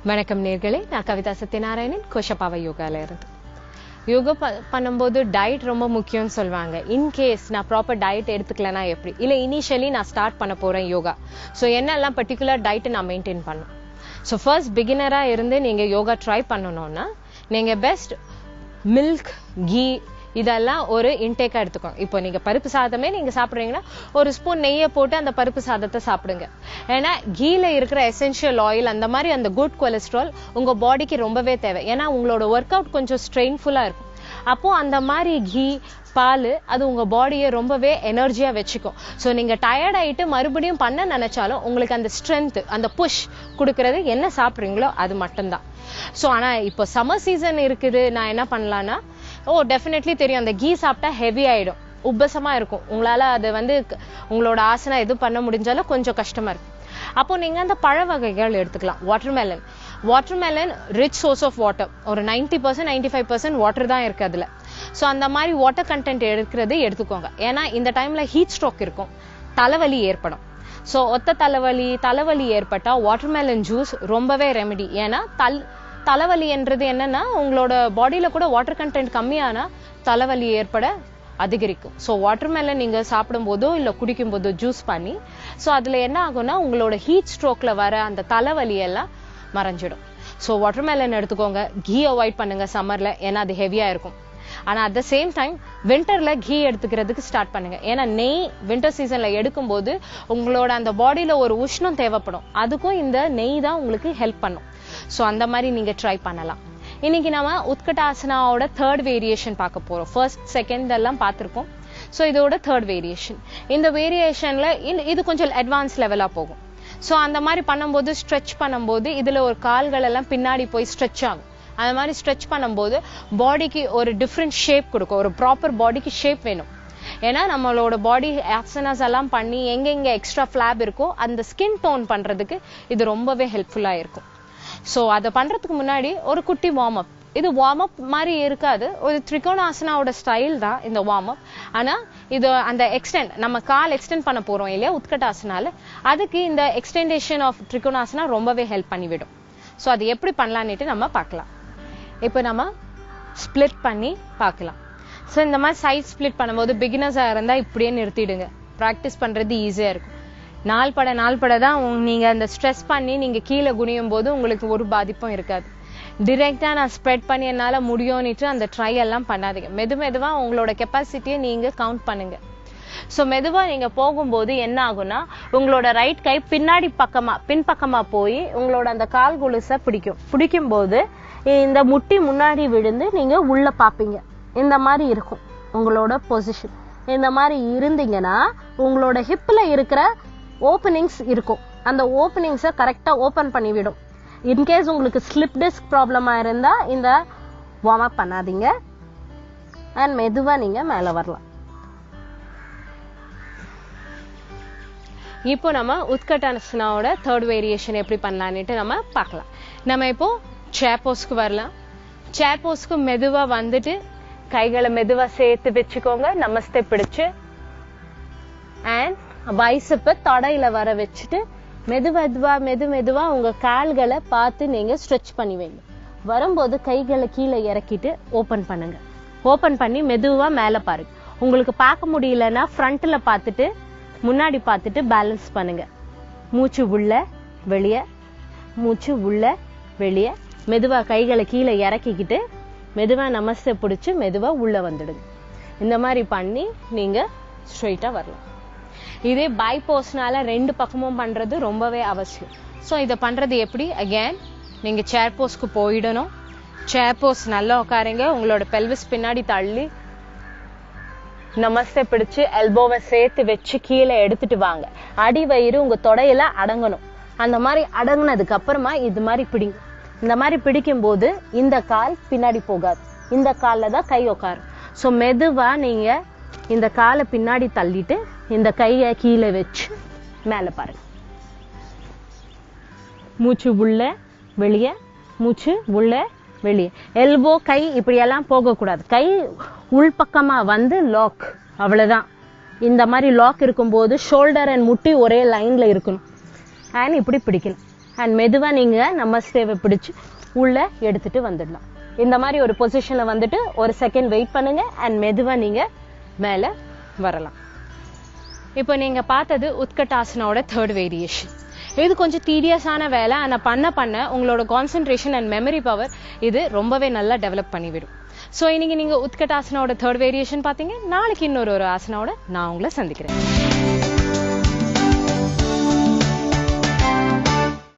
வணக்கம் நேர்களே, நான் கவிதா சத்யநாராயணன், கோஷப்பாவை யோகால இருந்து. யோகா பண்ணும்போது டயட் ரொம்ப முக்கியம்னு சொல்லுவாங்க. இன்கேஸ் நான் ப்ராப்பர் டயட் எடுத்துக்கலனா எப்படி, இல்லை இனிஷியலி நான் ஸ்டார்ட் பண்ண போறேன் யோகா, ஸோ என்னெல்லாம் பர்டிகுலர் டயட்டை நான் மெயின்டைன் பண்ணணும். ஸோ ஃபர்ஸ்ட் பிகினராக இருந்து நீங்கள் யோகா ட்ரை பண்ணணும்னா நீங்கள் பெஸ்ட் மில்க், கீ இதெல்லாம் ஒரு இன்டேக்கா எடுத்துக்கோங்க. இப்போ நீங்க பருப்பு சாதமே நீங்க சாப்பிடுறீங்கன்னா ஒரு ஸ்பூன் நெய்யை போட்டு அந்த பருப்பு சாதத்தை சாப்பிடுங்க. ஏன்னா கீல இருக்கிற எசென்ஷியல் ஆயில், அந்த மாதிரி அந்த குட் கொலஸ்ட்ரால் உங்க பாடிக்கு ரொம்பவே தேவை. ஏன்னா உங்களோட ஒர்க் அவுட் கொஞ்சம் ஸ்ட்ரெயின்ஃபுல்லா இருக்கும். அப்போ அந்த மாதிரி கீ, பால் அது உங்க பாடியை ரொம்பவே எனர்ஜியா வச்சுக்கும். ஸோ நீங்க டயர்ட் ஆயிட்டு மறுபடியும் பண்ண நினைச்சாலும் உங்களுக்கு அந்த ஸ்ட்ரென்த், அந்த புஷ் கொடுக்கறது என்ன சாப்பிட்றீங்களோ அது மட்டும்தான். ஸோ ஆனா இப்போ சம்மர் சீசன் இருக்குது, நான் என்ன பண்ணலான்னா டெஃபினெட்லி தெரியும், அந்த கீ சாப்பிட்டா ஹெவி ஆயிடும், உப்பசமா இருக்கும். உங்களால அது உங்களோட ஆசனா எதுவும் பண்ண முடிஞ்சாலும் கொஞ்சம் கஷ்டமா இருக்கும். அப்போ நீங்க அந்த பழ வகைகள் எடுத்துக்கலாம். Watermelon rich source of water, ஒரு 90% 95% வாட்டர் தான் இருக்கு அதுல. ஸோ அந்த மாதிரி வாட்டர் கண்டென்ட் எடுத்துக்கோங்க. ஏன்னா இந்த டைம்ல ஹீட் ஸ்ட்ரோக் இருக்கும், தலைவலி ஏற்படும். ஸோ ஒத்த தலைவலி ஏற்பட்டா வாட்டர்மெலன் ஜூஸ் ரொம்பவே ரெமெடி. ஏன்னா தலைவலி என்றது என்னன்னா உங்களோட பாடியில கூட வாட்டர் கண்டென்ட் கம்மியானா தலைவலி ஏற்பட அதிகரிக்கும். ஸோ வாட்டர்மெலன் நீங்க சாப்பிடும் போதோ இல்லை குடிக்கும் போதோ ஜூஸ் பண்ணி, ஸோ அதுல என்ன ஆகும்னா உங்களோட ஹீட் ஸ்ட்ரோக்ல வர அந்த தலைவலி எல்லாம் மறைஞ்சிடும். ஸோ வாட்டர்மெலன் எடுத்துக்கோங்க. கீ அவாய்ட் பண்ணுங்க சம்மர்ல, ஏன்னா அது ஹெவியா இருக்கும். ஆனா அட் த சேம் டைம் விண்டர்ல கீ எடுத்துக்கிறதுக்கு ஸ்டார்ட் பண்ணுங்க. ஏன்னா நெய் விண்டர் சீசன்ல எடுக்கும் போது உங்களோட அந்த பாடியில ஒரு உஷ்ணம் தேவைப்படும், அதுக்கும் இந்த நெய் தான் உங்களுக்கு ஹெல்ப் பண்ணும். ஸோ அந்த மாதிரி நீங்க ட்ரை பண்ணலாம். இன்னைக்கு நம்ம உத்கட்டாசனாவோட தேர்ட் வேரியேஷன் பார்க்க போறோம். ஃபர்ஸ்ட், செகண்ட் எல்லாம் பார்த்திருக்கோம். ஸோ இதோட தேர்ட் வேரியேஷன். இந்த வேரியேஷன்ல இது கொஞ்சம் அட்வான்ஸ் லெவலா போகும். ஸோ அந்த மாதிரி பண்ணும்போது ஸ்ட்ரெச் பண்ணும்போது இதுல ஒரு கால்கள் எல்லாம் பின்னாடி போய் ஸ்ட்ரெச் ஆகும். அந்த மாதிரி ஸ்ட்ரெச் பண்ணும்போது பாடிக்கு ஒரு டிஃப்ரெண்ட் ஷேப் கொடுக்கும். ஒரு ப்ராப்பர் பாடிக்கு ஷேப் வேணும். ஏன்னா நம்மளோட பாடி ஆசனாஸ் எல்லாம் பண்ணி எங்கெங்க எக்ஸ்ட்ரா ஃபிளாப் இருக்கோ அந்த ஸ்கின் டோன் பண்றதுக்கு இது ரொம்பவே ஹெல்ப்ஃபுல்லா இருக்கும். ஸோ அதை பண்றதுக்கு முன்னாடி ஒரு குட்டி வார்ம் அப். இது வார்ம் அப் மாதிரி இருக்காது, ஒரு திரிகோணாசனாவோட ஸ்டைல் தான் இந்த வார்ம் அப். ஆனா இது அந்த எக்ஸ்டெண்ட், நம்ம கால் எக்ஸ்டெண்ட் பண்ண போறோம் இல்லையா உத்கட்டாசனால, அதுக்கு இந்த எக்ஸ்டெண்டேஷன் ஆஃப் திரிகோணாசனா ரொம்பவே ஹெல்ப் பண்ணிவிடும். ஸோ அது எப்படி பண்ணலான்னுட்டு நம்ம பார்க்கலாம். இப்போ நம்ம ஸ்பிளிட் பண்ணி பார்க்கலாம். ஸோ இந்த மாதிரி சைட் ஸ்பிளிட் பண்ணும்போது பிகினர்ஸாக இருந்தால் இப்படியே நிறுத்திடுங்க. ப்ராக்டிஸ் பண்ணுறது ஈஸியாக இருக்கும். நாள் பட தான் நீங்க அந்த ஸ்ட்ரெஸ் பண்ணி நீங்க கீழே குனியும் போது உங்களுக்கு ஒரு பாதிப்பும் இருக்காது. டிரெக்டா நான் ஸ்ப்ரெட் பண்ணி என்னால முடியும்னுட்டு அந்த ட்ரை எல்லாம் பண்ணாதீங்க. மெதுவா உங்களோட கெப்பாசிட்டியை நீங்க கவுண்ட் பண்ணுங்க. ஸோ மெதுவா நீங்க போகும்போது என்ன ஆகும்னா உங்களோட ரைட் கை பின்பக்கமா போய் உங்களோட அந்த கால் கொலுசை பிடிக்கும் போது இந்த முட்டி முன்னாடி விழுந்து நீங்க உள்ள பாப்பீங்க. இந்த மாதிரி இருக்கும் உங்களோட பொசிஷன். இந்த மாதிரி இருந்தீங்கன்னா உங்களோட ஹிப்ல இருக்கிற ஓப்பனிங்ஸ் இருக்கும், அந்த ஓப்பனிங்ஸை கரெக்டா ஓபன் பண்ணிவிடும். இன்கேஸ் உங்களுக்கு ஸ்லிப் டிஸ்க் ப்ராப்ளமா இருந்தா இந்த வார்ம் அப் பண்ணாதீங்க அண்ட் மெதுவா நீங்க மேல வரலாம். இப்போ நம்ம உத்கட்டாசனாவோட தேர்ட் வேரியேஷன் எப்படி பண்ணலான்னுட்டு நம்ம பார்க்கலாம். நம்ம இப்போ சேர் போஸ்க்கு வரலாம். சேர் போஸ்க்கு மெதுவா வந்துட்டு கைகளை மெதுவா சேர்த்து வச்சுக்கோங்க, நமஸ்தே பிடிச்சு. அண்ட் பைசப்ப தொடையில வர வச்சுட்டு மெதுவா உங்க கால்களை பார்த்து நீங்க ஸ்ட்ரெச் பண்ணி வைங்க. வரும்போது கைகளை கீழே இறக்கிட்டு ஓபன் பண்ணுங்க. ஓபன் பண்ணி மெதுவா மேல பாருங்க. உங்களுக்கு பார்க்க முடியலன்னா ஃப்ரண்ட்ல பார்த்துட்டு முன்னாடி பார்த்துட்டு பேலன்ஸ் பண்ணுங்க. மூச்சு உள்ள வெளியே, மூச்சு உள்ள வெளியே. மெதுவா கைகளை கீழே இறக்கிக்கிட்டு மெதுவா நமஸ்தே பிடிச்சு மெதுவா உள்ள வந்துடுங்க. இந்த மாதிரி பண்ணி நீங்க ஸ்ட்ரெயிட்டா வரலாம். இதே பைபோஸ்னால ரெண்டு பக்கமும் பண்றது ரொம்பவே அவசியம். ஸோ இதை பண்றது எப்படி? அகேன் நீங்க சேர் போஸ்க்கு போயிடணும். சேர் போஸ் நல்லா உட்காருங்க. உங்களோட பெல்விஸ் பின்னாடி தள்ளி நமஸ்தே பிடிச்சு எல்போவை சேர்த்து வச்சு கீழே எடுத்துட்டு வாங்க. அடி வயிறு உங்க தொடையில அடங்கணும். அந்த மாதிரி அடங்கினதுக்கு அப்புறமா இது மாதிரி பிடிங்க. இந்த மாதிரி பிடிக்கும் போது இந்த கால் பின்னாடி போகாது, இந்த கால்ல தான் கை உட்காரும். ஸோ மெதுவா நீங்க இந்த காலை பின்னாடி தள்ளிட்டு இந்த கையை கீழே வச்சு மேல பாருங்க. மூச்சு உள்ள வெளியே, மூச்சு உள்ள வெளியே. எல்போ கை இப்படி எல்லாம் போகக்கூடாது. கை உள்பக்கமா வந்து லாக், அவ்வளவுதான். இந்த மாதிரி லாக் இருக்கும்போது ஷோல்டர் அண்ட் முட்டி ஒரே லைன்ல இருக்கணும். அண்ட் இப்படி பிடிக்கணும். அண்ட் மெதுவா நீங்க நமஸ்தேவை பிடிச்சு உள்ள எடுத்துட்டு வந்துடலாம். இந்த மாதிரி ஒரு பொசிஷன்ல வந்துட்டு ஒரு செகண்ட் வெயிட் பண்ணுங்க அண்ட் மெதுவா நீங்க மேல வரலாம். இப்போ நீங்க பார்த்தது உத்கட்டாசனோட 3rd வேரியேஷன். இது கொஞ்சம் டீடியஸான வேலை. ஆனா பண்ண உங்களோட கான்சென்ட்ரேஷன் அண்ட் மெமரி பவர் இது ரொம்பவே நல்லா டெவலப் பண்ணிவிடும். ஸோ இன்னைக்கு நீங்க உத்கட்டாசனோட 3rd வேரியேஷன் பார்த்தீங்க. நாளைக்கு இன்னொரு ஆசனோட நான் உங்களை சந்திக்கிறேன்.